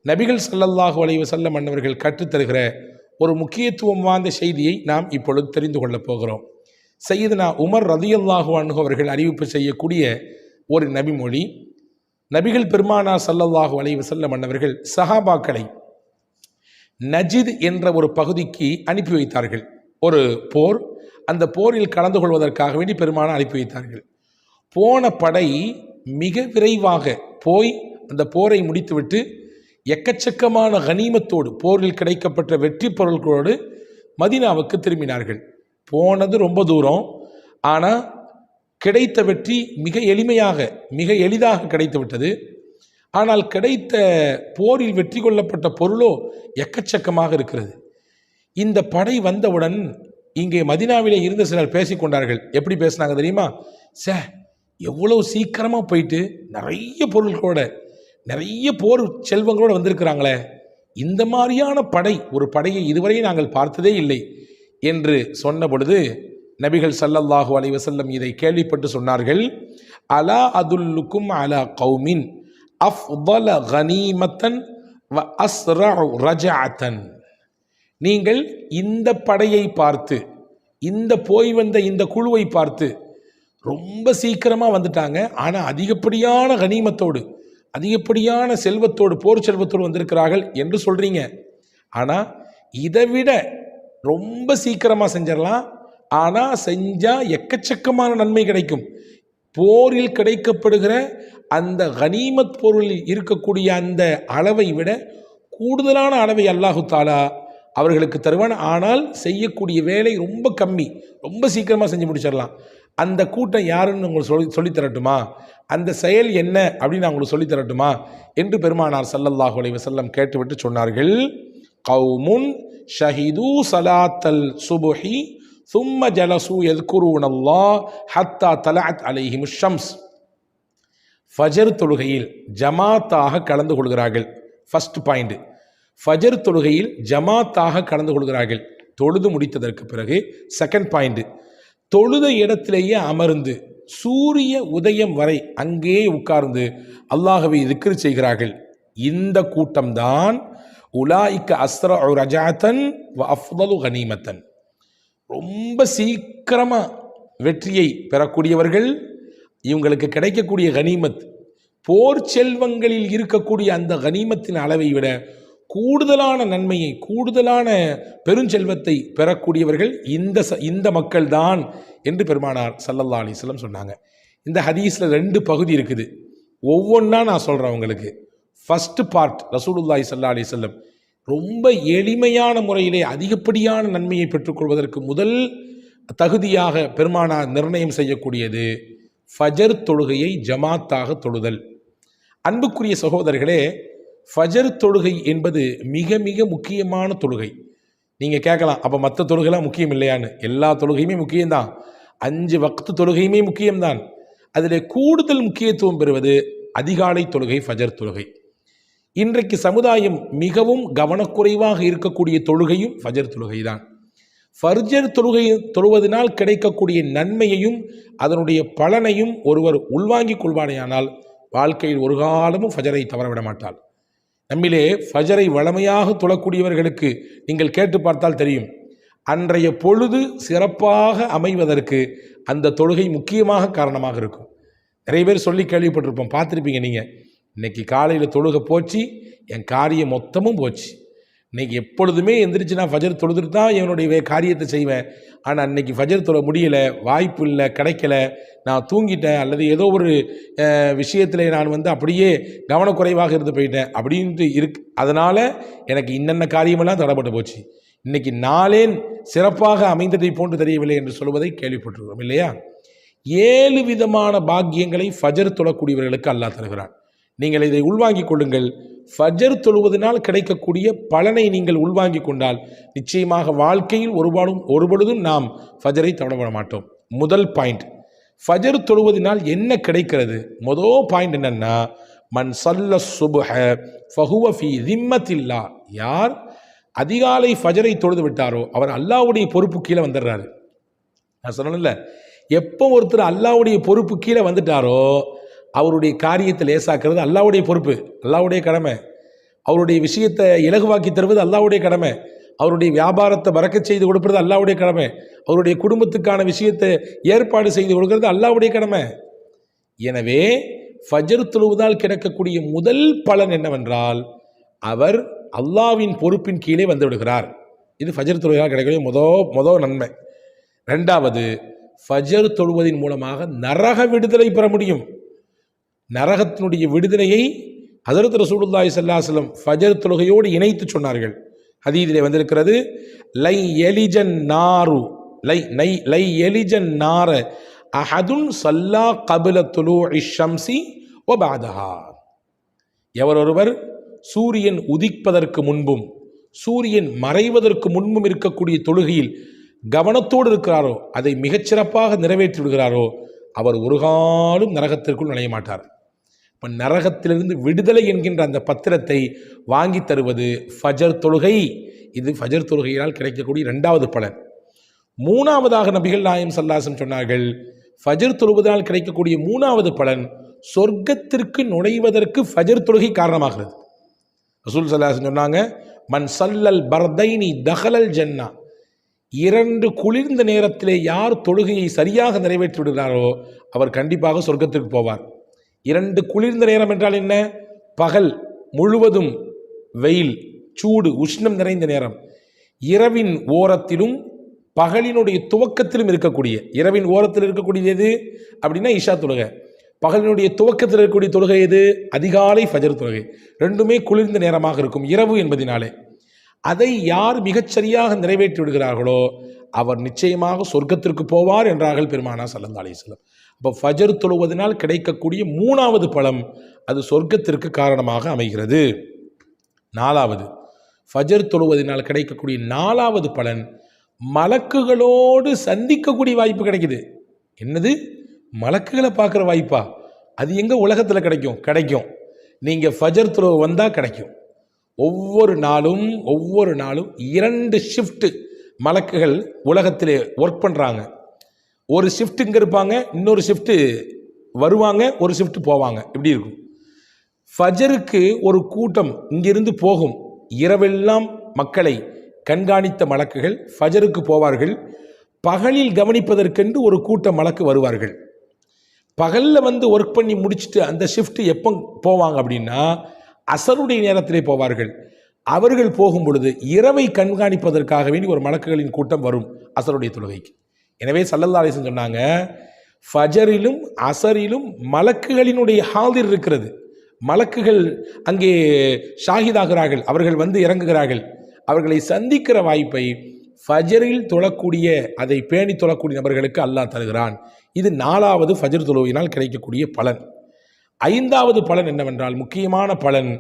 நபிகள் ஸல்லல்லாஹு அலைஹி வஸல்லம் அன்னவர்கள் கற்றுத்தருகிற ஒரு முக்கியத்துவம் வாய்ந்த செய்தியை நாம் இப்பொழுது தெரிந்து கொள்ளப் போகிறோம். சையதுனா உமர் ரலியல்லாஹு அன்ஹு அவர்கள் அறிவிப்பு செய்யக்கூடிய ஒரு நபிமொழி. நபிகள் பெருமானார் ஸல்லல்லாஹு அலைஹி வஸல்லம் அன்னவர்கள் சஹாபாக்களை நஜித் என்ற ஒரு பகுதிக்கு அனுப்பி வைத்தார்கள். ஒரு போர், அந்த போரில் கலந்து கொள்வதற்காக வேண்டி பெருமானார் அனுப்பி வைத்தார்கள். போன படை மிக விரைவாக போய் அந்த போரை முடித்துவிட்டு எக்கச்சக்கமான கனிமத்தோடு, போரில் கிடைக்கப்பட்ட வெற்றி பொருட்களோடு மதீனாவுக்கு திரும்பினார்கள். போனது ரொம்ப தூரம், ஆனால் கிடைத்த வெற்றி மிக எளிதாக கிடைத்து விட்டது. ஆனால் கிடைத்த போரில் வெற்றி கொள்ளப்பட்ட பொருளோ எக்கச்சக்கமாக இருக்கிறது. இந்த படை வந்தவுடன் இங்கே மதீனாவிலே இருந்த சிலர் பேசிக்கொண்டார்கள். எப்படி பேசினாங்க தெரியுமா? எவ்வளவு சீக்கிரமாக போயிட்டு நிறைய பொருட்களோட, நிறைய போர் செல்வங்களோடு வந்திருக்கிறாங்களே, இந்த மாதிரியான ஒரு படையை இதுவரை நாங்கள் பார்த்ததே இல்லை என்று சொன்ன பொழுது நபிகள் ஸல்லல்லாஹு அலைஹி வஸல்லம் இதை கேள்விப்பட்டு சொன்னார்கள், அலா அதுல்லுக்கும் அலா கௌமின் அஃதல கனீமத்தன் வ அஸ்ரஉ ரஜஅத்தன். நீங்கள் இந்த படையை பார்த்து, இந்த போய் வந்த இந்த குழுவை பார்த்து ரொம்ப சீக்கிரமாக வந்துட்டாங்க, ஆனால் அதிகப்படியான கனிமத்தோடு, அதிகப்படியான செல்வத்தோடு, போர் செல்வத்தோடு வந்திருக்கிறார்கள் என்று சொல்கிறீங்க. ஆனால் இதை விட ரொம்ப சீக்கிரமாக செஞ்சிடலாம், ஆனால் செஞ்சால் எக்கச்சக்கமான நன்மை கிடைக்கும். போரில் கிடைக்கப்படுகிற அந்த கனிமத் பொருளில் இருக்கக்கூடிய அந்த அளவை விட கூடுதலான அளவை அல்லாஹு தாலா அவர்களுக்கு தருவான். ஆனால் செய்யக்கூடிய வேலை ரொம்ப கம்மி, ரொம்ப சீக்கிரமாக செஞ்சு முடிச்சிடலாம். அந்த கூட்டம் யாருன்னு உங்களுக்கு சொல்லித்தரட்டுமா? அந்த செயல் என்ன அப்படின்னு நான் உங்களுக்கு சொல்லித்தரட்டுமா என்று பெருமானார் ஸல்லல்லாஹு அலைஹி வஸல்லம் கேட்டுவிட்டு சொன்னார்கள், கௌமுன் ஷஹிது ஸலாத்தல் சுபஹி ثم جلسوا يذكرون الله حتى طلعت عليهم الشمس. ஃபஜர் தொழுகையில் ஜமாத்தாக கலந்து கொள்கிறார்கள். ஃபர்ஸ்ட் பாயிண்ட், ஃபஜர் தொழுகையில் ஜமாத்தாக கலந்து கொள்கிறார்கள் தொழுது முடித்ததற்கு பிறகு. செகண்ட் பாயிண்ட், தொழுத இடத்திலேயே அமர்ந்து சூரிய உதயம் வரை அங்கேயே உட்கார்ந்து அல்லாஹ்வை திக்ர் செய்கிறார்கள். இந்த கூட்டம்தான் உலாயிக்க அஸ்ரஉ ரஜஅத்தன் வ அஃதலு கனீமத்தன். ரொம்ப சீக்கிரமாக வெற்றியை பெறக்கூடியவர்கள். இவங்களுக்கு கிடைக்கக்கூடிய கனிமத், போர் செல்வங்களில் இருக்கக்கூடிய அந்த கனிமத்தின் அளவை விட கூடுதலான நன்மையை, கூடுதலான பெருஞ்செல்வத்தை பெறக்கூடியவர்கள் இந்த மக்கள் தான் என்று பெருமானார் ஸல்லல்லாஹு அலைஹி வஸல்லம் சொன்னாங்க. இந்த ஹதீஸில் 2 பகுதி இருக்குது. ஒவ்வொன்றா நான் சொல்கிறேன் உங்களுக்கு. ஃபர்ஸ்ட் பார்ட், ரசூலுல்லாஹி ஸல்லல்லாஹு அலைஹி வஸல்லம் ரொம்ப எளிமையான முறையிலே அதிகப்படியான நன்மையை பெற்றுக்கொள்வதற்கு முதல் தகுதியாக பெருமானார் நிர்ணயம் செய்யக்கூடியது ஃபஜர் தொழுகையை ஜமாத்தாக தொழுதல். அன்புக்குரிய சகோதரர்களே, ஃபஜர் தொழுகை என்பது மிக மிக முக்கியமான தொழுகை. நீங்கள் கேட்கலாம், அப்போ மற்ற தொழுகைலாம் முக்கியம் இல்லையான்னு. எல்லா தொழுகையுமே முக்கியம்தான், 5 வக்து தொழுகையுமே முக்கியம்தான். அதில் கூடுதல் முக்கியத்துவம் பெறுவது அதிகாலை தொழுகை, ஃபஜர் தொழுகை. இன்றைக்கு சமுதாயம் மிகவும் கவனக்குறைவாக இருக்கக்கூடிய தொழுகையும் ஃபஜர் தொழுகை தான். ஃபஜர் தொழுகை தொழுவதனால் கிடைக்கக்கூடிய நன்மையையும் அதனுடைய பலனையும் ஒருவர் உள்வாங்கிக் கொள்வானேயானால் வாழ்க்கையில் ஒரு காலமும் ஃபஜரை தவறவிட மாட்டாள். நம்மிலே ஃபஜரை வளமையாக தொழக்கூடியவர்களுக்கு நீங்கள் கேட்டு பார்த்தால் தெரியும், அன்றைய பொழுது சிறப்பாக அமைவதற்கு அந்த தொழுகை முக்கியமாக காரணமாக இருக்கும். நிறைய பேர் சொல்லி கேள்விப்பட்டிருப்போம், பார்த்துருப்பீங்க நீங்கள். இன்றைக்கி காலையில் தொழுகை போச்சு, என் காரியம் மொத்தமும் போச்சு. இன்றைக்கி எப்பொழுதுமே எந்திரிச்சு நான் ஃபஜர் தொழுதுட்டு தான் என்னுடைய காரியத்தை செய்வேன். ஆனால் இன்றைக்கி ஃபஜர் தொழ முடியலை, வாய்ப்பு இல்லை, கிடைக்கல, நான் தூங்கிட்டேன், அல்லது ஏதோ ஒரு விஷயத்தில் நான் அப்படியே கவனக்குறைவாக இருந்து போயிட்டேன் அப்படின்ட்டு அதனால் எனக்கு இன்னென்ன காரியமெல்லாம் தடைப்பட்டு போச்சு, இன்றைக்கி நாளே சிறப்பாக அமைந்ததை போன்று தெரியவில்லை என்று சொல்வதை கேள்விப்பட்டிருக்கிறோம் இல்லையா? 7 விதமான பாக்கியங்களை ஃபஜர் தொழக்கூடியவர்களுக்கு அல்லாஹ் தருகிறான். நீங்கள் இதை உள்வாங்கிக் கொள்ளுங்கள். ஃபஜர் தொழுவதனால் கிடைக்கக்கூடிய பலனை நீங்கள் உள்வாங்கிக் கொண்டால் நிச்சயமாக வாழ்க்கையில் ஒருபொழுதும் நாம் ஃபஜரை தவறவிட மாட்டோம். முதல் பாயிண்ட், ஃபஜர் தொழுவதனால் என்ன கிடைக்கிறது? முதல் பாயிண்ட் என்னன்னா, மன் ஸல்ல ஸுப்ஹ ஃபஹுவ ஃபீ திம்மத்தில்லாஹ். யார் அதிகாலை ஃபஜரை தொழுது விட்டாரோ அவர் அல்லாஹ்வுடைய பொறுப்பு கீழே வந்துடுறாரு. நான் சொன்னேன்ல, எப்போ ஒருத்தர் அல்லாஹ்வுடைய பொறுப்பு கீழே வந்துட்டாரோ அவருடைய காரியத்தை லேசாக்குறது அல்லாஹ்வுடைய பொறுப்பு, அல்லாஹ்வுடைய கடமை. அவருடைய விஷயத்தை இலகுவாக்கி தருவது அல்லாஹ்வுடைய கடமை. அவருடைய வியாபாரத்தை பறக்கச் செய்து கொடுப்பது அல்லாஹ்வுடைய கடமை. அவருடைய குடும்பத்துக்கான விஷயத்தை ஏற்பாடு செய்து கொடுக்கிறது அல்லாஹ்வுடைய கடமை. எனவே ஃபஜ்ர் தொழுவதால் கிடைக்கக்கூடிய முதல் பலன் என்னவென்றால், அவர் அல்லாஹ்வின் பொறுப்பின் கீழே வந்து விடுகிறார். இது ஃபஜ்ர் தொழுவதால் கிடைக்கக்கூடிய முதல் நன்மை. ரெண்டாவது, ஃபஜ்ர் தொழுவதின் மூலமாக நரக விடுதலை பெற முடியும். நரகத்தினுடைய விடுதலையை ஹஜ்ரத் ரசூலுல்லாஹி ஸல்லல்லாஹு அலைஹி வஸல்லம் ஃபஜ்ர் தொழுகையோடு இணைத்து சொன்னார்கள். ஹதீஸிலே வந்திருக்கிறது, லை எலிஜன் நாரு லை எலிஜன் நார அஹதுன் ஸல்லா கப்ல துலூஇ ஷம்ஸி வ பஅதஹா. எவரொருவர் சூரியன் உதிப்பதற்கு முன்பும் சூரியன் மறைவதற்கு முன்பும் இருக்கக்கூடிய தொழுகையில் கவனத்தோடு இருக்கிறாரோ, அதை மிகச்சிறப்பாக நிறைவேற்றி விடுகிறாரோ, அவர் ஒரு காலும் நரகத்திற்குள் நுழைய மாட்டார். இப்போ நரகத்திலிருந்து விடுதலை என்கின்ற அந்த பத்திரத்தை வாங்கி தருவது ஃபஜர் தொழுகை. இது ஃபஜர் தொழுகையினால் கிடைக்கக்கூடிய இரண்டாவது பலன். மூணாவதாக நபிகள் நாயகம் ஸல்லல்லாஹு அலைஹி வஸல்லம் சொன்னார்கள், ஃபஜர் தொழுவதால் கிடைக்கக்கூடிய மூணாவது பலன், சொர்க்கத்திற்கு நுழைவதற்கு ஃபஜர் தொழுகை காரணமாகிறது. ரசூல் ஸல்லல்லாஹு அலைஹி வஸல்லம் சொன்னாங்க, மன் சல்லல் பர்தைனி தஹலல் ஜன்னா. இரண்டு குளிர்ந்த நேரத்திலே யார் தொழுகையை சரியாக நிறைவேற்றி விடுகிறாரோ அவர் கண்டிப்பாக சொர்க்கத்திற்கு போவார். இரண்டு குளிர்ந்த நேரம் என்றால் என்ன? பகல் முழுவதும் வெயில், சூடு, உஷ்ணம் நிறைந்த நேரம். இரவின் ஓரத்திலும் பகலினுடைய துவக்கத்திலும் இருக்கக்கூடிய, இரவின் ஓரத்தில் இருக்கக்கூடியது எது அப்படின்னா இஷா தொழுகை. பகலினுடைய துவக்கத்தில் இருக்கக்கூடிய தொழுகை எது? அதிகாலை ஃபஜர் தொழுகை. ரெண்டுமே குளிர்ந்த நேரமாக இருக்கும் இரவு என்பதினாலே. அதை யார் மிகச்சரியாக நிறைவேற்றி விடுகிறார்களோ அவர் நிச்சயமாக சொர்க்கத்திற்கு போவார் என்றார்கள் பெருமானார் ஸல்லல்லாஹு அலைஹி வஸல்லம். அப்போ ஃபஜர் தொழுவதனால் கிடைக்கக்கூடிய மூணாவது பலம், அது சொர்க்கத்திற்கு காரணமாக அமைகிறது. நாலாவது, ஃபஜர் தொழுவதனால் கிடைக்கக்கூடிய நாலாவது பலன், மலக்குகளோடு சந்திக்கக்கூடிய வாய்ப்பு கிடைக்குது. என்னது? மலக்குகளை பார்க்குற வாய்ப்பா? அது எங்கே உலகத்தில் கிடைக்கும்? நீங்கள் ஃபஜர் தொழுவ வந்தால் கிடைக்கும். ஒவ்வொரு நாளும் 2 ஷிஃப்ட் மலக்குகள் உலகத்திலே ஒர்க் பண்ணுறாங்க. ஒரு ஷிஃப்ட் இங்கே இருப்பாங்க, இன்னொரு ஷிஃப்ட்டு வருவாங்க, ஒரு ஷிஃப்ட் போவாங்க. இப்படி இருக்கும். ஃபஜருக்கு ஒரு கூட்டம் இங்கிருந்து போகும். இரவெல்லாம் மக்களை கண்காணித்த மலக்குகள் ஃபஜருக்கு போவார்கள். பகலில் கவனிப்பதற்கென்று ஒரு கூட்டம் மலக்கு வருவார்கள். பகலில் வந்து ஒர்க் பண்ணி முடிச்சுட்டு அந்த ஷிஃப்ட் எப்போ போவாங்க அப்படின்னா அசருடைய நேரத்திலே போவார்கள். அவர்கள் போகும் பொழுது இரவை கண்காணிப்பதற்காக வேண்டி ஒரு மலக்குகளின் கூட்டம் வரும் அசருடைய தொழுகைக்கு. எனவே ஸல்லல்லாஹு அலைஹி வஸல்லம் சொன்னாங்க, ஃபஜரிலும் அசரிலும் மலக்குகளினுடைய ஹாதிர் இருக்கிறது. மலக்குகள் அங்கே ஷாஹிதாகிறார்கள், அவர்கள் வந்து இறங்குகிறார்கள். அவர்களை சந்திக்கிற வாய்ப்பை ஃபஜரில் தொழக்கூடிய, அதை பேணி தொழக்கூடிய நபர்களுக்கு அல்லாஹ் தருகிறான். இது 4வது ஃபஜர் தொழுகையினால் கிடைக்கக்கூடிய பலன். 5வது பலன் என்னவென்றால், முக்கியமான பலன்,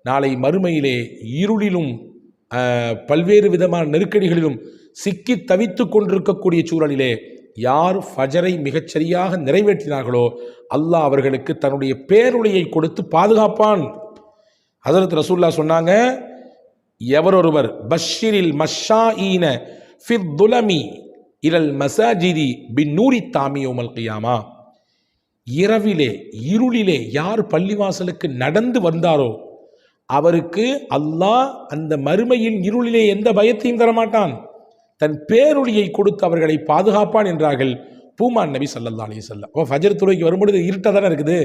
நாளை மறுமையிலே இருளிலும் பல்வேறு விதமான நெருக்கடிகளிலும் சிக்கி தவித்து கொண்டிருக்கக்கூடிய சூழலிலே யார் ஃபஜரை மிகச்சரியாக நிறைவேற்றினார்களோ அல்லாஹ் அவர்களுக்கு தன்னுடைய பேரொளியை கொடுத்து பாதுகாப்பான். ஹஜ்ரத் ரசூலுல்லாஹ் சொன்னாங்க, எவரொருவர் பஷ்ஷிரில் மஷாஈன ஃபித் துலமி இலல் மசாஜிதி பின்னூரி தாமி யௌமல் கியாமா. இரவிலே இருளிலே யார் பள்ளிவாசலுக்கு நடந்து வந்தாரோ அவருக்கு அல்லாஹ் அந்த மறுமையின் இருளிலே எந்த பயத்தையும் தரமாட்டான், தன் பேரொளியை கொடுத்து அவர்களை பாதுகாப்பான் என்றார்கள் பூமான் நபி ஸல்லல்லாஹு அலைஹி வஸல்லம். அப்போ ஃபஜர் தொழுகைக்கு வரும்பொழுது இருட்டாக தானே இருக்குது.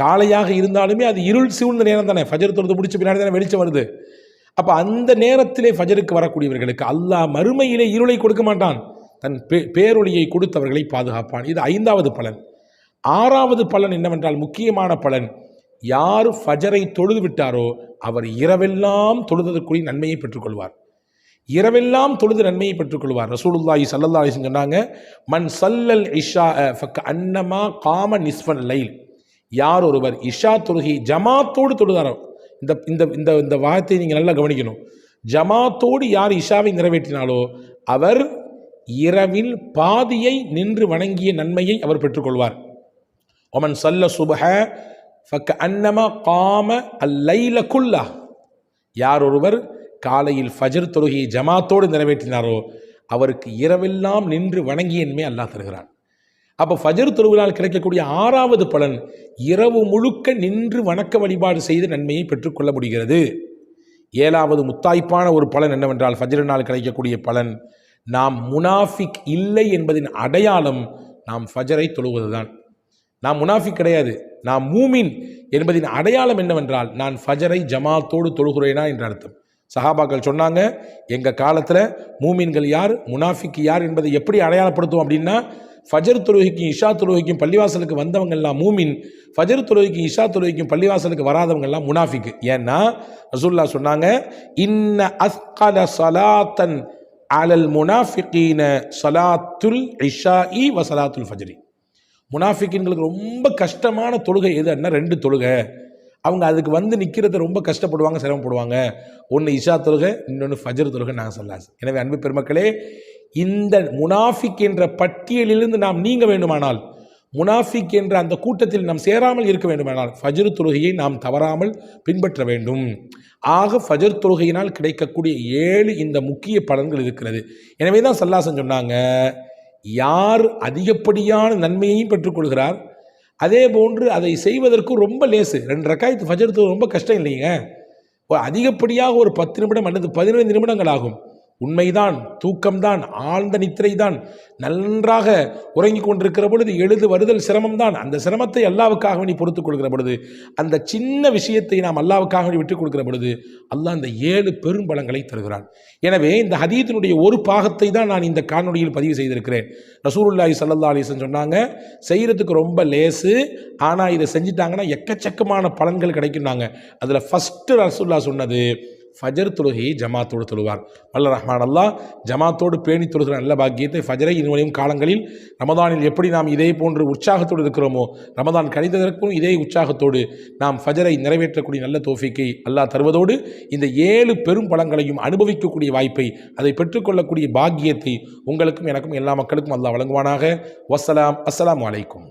காலையாக இருந்தாலுமே அது இருள் சூழ்ந்த நேரம் தானே. ஃபஜர் தொழுது முடிச்ச பின்னாடி தானே வெளிச்சம் வருது. அப்போ அந்த நேரத்திலே ஃபஜருக்கு வரக்கூடியவர்களுக்கு அல்லாஹ் மறுமையிலே இருளை கொடுக்க மாட்டான், தன் பேரொளியை கொடுத்து அவர்களை பாதுகாப்பான். இது 5வது பலன். 6வது பலன் என்னவென்றால், முக்கியமான பலன், யார் ஃபஜரை தொழுது விட்டாரோ அவர் இரவெல்லாம் தொழுதற்குரிய நன்மையை பெற்றுக்கொள்வார். இரவெல்லாம் தொழுது நன்மையை பெற்றுக்கொள்வார். ரசூலுல்லாஹி ஸல்லல்லாஹு அலைஹி வஸல்லம் சொன்னாங்க, மன் சல்லல் இஷா ஃபக்க அன்னமா காம நிஸ்ஃபல் லைல். யார் ஒருவர் இஷா தொழுகை ஜமாத்தோடு தொழுதாரோ, இந்த வார்த்தையை நீங்கள் நல்லா கவனிக்கணும். ஜமாத்தோடு யார் இஷாவை நிறைவேற்றினாலோ அவர் இரவில் பாதியை நின்று வணங்கிய நன்மையை அவர் பெற்றுக்கொள்வார். ஒமன் சல்ல சுபஹ ஃபக்க அன்னமா காம அல்லைல குல்லா. யார் ஒருவர் காலையில் ஃபஜர் தொழுகையை ஜமாத்தோடு நிறைவேற்றினாரோ அவருக்கு இரவெல்லாம் நின்று வணங்கிய நன்மை அல்லாஹ் தருகிறான். அப்போ ஃபஜர் தொழுகையால் கிடைக்கக்கூடிய 6வது பலன், இரவு முழுக்க நின்று வணக்க வழிபாடு செய்து நன்மையை பெற்றுக்கொள்ள முடிகிறது. ஏழாவது முத்தாய்ப்பான ஒரு பலன் என்னவென்றால் ஃபஜ்ரினால் கிடைக்கக்கூடிய பலன், நாம் முனாஃபிக் இல்லை என்பதின் அடையாளம் நாம் ஃபஜரை தொழுவதுதான். நாம் முனாஃபிக் கிடையாது, நாம் மூமின் என்பதின் அடையாளம் என்னவென்றால் நான் ஃபஜரை ஜமாத்தோடு தொழுகிறேனா என்ற அர்த்தம். சஹாபாக்கள் சொன்னாங்க, எங்கள் காலத்தில் மூமின்கள் யார் முனாஃபிக் யார் என்பதை எப்படி அடையாளப்படுத்தும் அப்படின்னா, ஃபஜர் தொழுகைக்கும் இஷா தொழுகைக்கும் பள்ளிவாசலுக்கு வந்தவங்கெல்லாம் மூமின், ஃபஜர் தொழுகைக்கும் இஷா தொழுகைக்கும் பள்ளிவாசலுக்கு வராதவங்கெல்லாம் முனாஃபிக். ஏன்னா ரசூலுல்லாஹ் சொன்னாங்க, இன்ன அஸ்கல ஸலாத்தன் அலல் முனாஃபிகீன ஸலாத்துல் இஷாஇ வ ஸலாத்துல் ஃபஜ்ரி. முனாஃபிக்கின்களுக்கு ரொம்ப கஷ்டமான தொழுகை எதுன்னா 2 தொழுகை. அவங்க அதுக்கு வந்து நிற்கிறத ரொம்ப கஷ்டப்படுவாங்க, சிரமப்படுவாங்க. ஒன்று இஷா தொழுகை, இன்னொன்று ஃபஜர் தொழுகை. நாங்கள் சொல்லாஸ். எனவே அன்பு பெருமக்களே, இந்த முனாஃபிக் என்ற பட்டியலிலிருந்து நாம் நீங்க வேண்டுமானால், முனாஃபிக் என்ற அந்த கூட்டத்தில் நாம் சேராமல் இருக்க வேண்டுமானால் ஃபஜர் தொழுகையை நாம் தவறாமல் பின்பற்ற வேண்டும். ஆக ஃபஜர் தொழுகையினால் கிடைக்கக்கூடிய 7 இந்த முக்கிய பலன்கள் இருக்கிறது. எனவே தான் ஸல்லல்லாஹு சொன்னாங்க, யார் அதிகப்படியான நன்மையையும் பெற்றுக்கொள்கிறார், அதே போன்று அதை செய்வதற்கு ரொம்ப லேசு. 2 ரக்காயத்து ஃபஜர் தொழுகை ரொம்ப கஷ்டம் இல்லைங்க. அதிகப்படியாக ஒரு 10 நிமிடம் அல்லது 15 நிமிடங்கள் ஆகும். உண்மைதான், தூக்கம்தான், ஆழ்ந்த நித்திரை தான். நன்றாக உறங்கிக் கொண்டிருக்கிற பொழுது எழுது வருதல் சிரமம்தான். அந்த சிரமத்தை அல்லாவுக்காக வேண்டி பொறுத்துக் கொள்கிற பொழுது, அந்த சின்ன விஷயத்தை நாம் அல்லாவுக்காக வேண்டி விட்டுக் கொடுக்கிற பொழுது அல்லாஹ் இந்த 7 பெரும் பலங்களை தருகிறான். எனவே இந்த ஹதீத்தினுடைய ஒரு பாகத்தை தான் நான் இந்த காணொலியில் பதிவு செய்திருக்கிறேன். ரசூலுல்லாஹி ஸல்லல்லாஹு அலைஹி வஸல்லம் சொன்னாங்க, செய்யறதுக்கு ரொம்ப லேசு, ஆனால் இதை செஞ்சிட்டாங்கன்னா எக்கச்சக்கமான பலன்கள் கிடைக்குன்னாங்க. அதில் ஃபஸ்ட்டு ரசூலுல்லாஹ் சொன்னது, ஃபஜர் தொழுகையை ஜமாத்தோடு தொழுவார். வல்ல ரஹ்மான் அல்லாஹ் ஜமாத்தோடு பேணி தொழுகிற நல்ல பாக்கியத்தை ஃபஜரை இனிவரும் காலங்களில் ரமதானில் எப்படி நாம் இதே போன்று உற்சாகத்தோடு இருக்கிறோமோ, ரமதான் கழித்ததற்கும் இதே உற்சாகத்தோடு நாம் ஃபஜரை நிறைவேற்றக்கூடிய நல்ல தௌஃபீக்கை அல்லாஹ் தருவதோடு, இந்த 7 பெரும் பலங்களையும் அனுபவிக்கக்கூடிய வாய்ப்பை, அதை பெற்றுக்கொள்ளக்கூடிய பாக்கியத்தை உங்களுக்கும் எனக்கும் எல்லா மக்களுக்கும் அல்லாஹ் வழங்குவானாக. வஸ்ஸலாம். அஸ்ஸலாமு அலைக்கும்.